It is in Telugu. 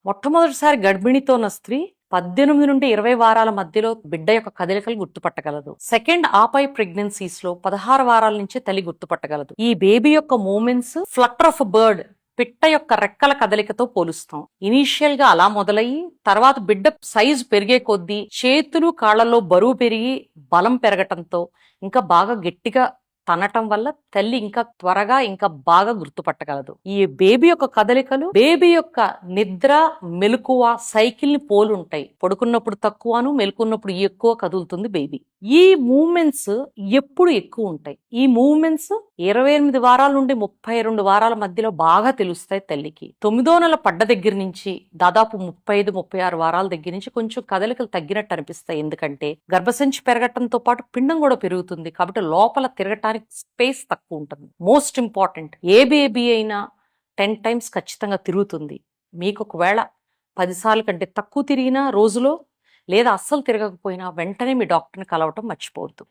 మొట్టమొదటిసారి గర్భిణితో ఉన్న స్త్రీ 18 నుండి 20 వారాల మధ్యలో బిడ్డ యొక్క కదలికలు గుర్తుపట్టగలదు. సెకండ్ ఆపై ప్రెగ్నెన్సీస్ లో 16 వారాల నుంచే తల్లి గుర్తుపట్టగలదు. ఈ బేబీ యొక్క మూమెంట్స్ ఫ్లటర్ ఆఫ్ బర్డ్, పిట్ట యొక్క రెక్కల కదలికతో పోలుస్తాం. ఇనీషియల్ గా అలా మొదలయ్యి తర్వాత బిడ్డ సైజు పెరిగే కొద్దీ చేతులు కాళ్లలో బరువు పెరిగి బలం పెరగటంతో ఇంకా బాగా గట్టిగా తనటం వల్ల తల్లి ఇంకా త్వరగా ఇంకా బాగా గుర్తుపట్టగలదు. ఈ బేబీ యొక్క కదలికలు బేబీ యొక్క నిద్ర, మెలకువ సైకిల్ ని పోలుంటాయి. పడుకున్నప్పుడు తక్కువను, మెలుకున్నప్పుడు ఎక్కువ కదులుతుంది బేబీ. ఈ మూమెంట్స్ ఎప్పుడు ఎక్కువ ఉంటాయి. ఈ మూమెంట్స్ 28 వారాల నుండి 32 వారాల మధ్యలో బాగా తెలుస్తాయి తల్లికి. 9వ నెల పడ్డ దగ్గర నుంచి దాదాపు 35-36 వారాల దగ్గర నుంచి కొంచెం కదలికలు తగ్గినట్టు అనిపిస్తాయి. ఎందుకంటే గర్భసంచి పెరగటంతో పాటు పిండం కూడా పెరుగుతుంది కాబట్టి లోపల తిరగటానికి స్పేస్ తక్కువ ఉంటుంది. మోస్ట్ ఇంపార్టెంట్, ఏ బేబీ అయినా 10 times ఖచ్చితంగా తిరుగుతుంది. మీకు ఒకవేళ 10 సార్లు కంటే తక్కువ తిరిగినా రోజులో లేదా అస్సలు తిరగకపోయినా వెంటనే మీ డాక్టర్ని కలవటం మర్చిపోవద్దు.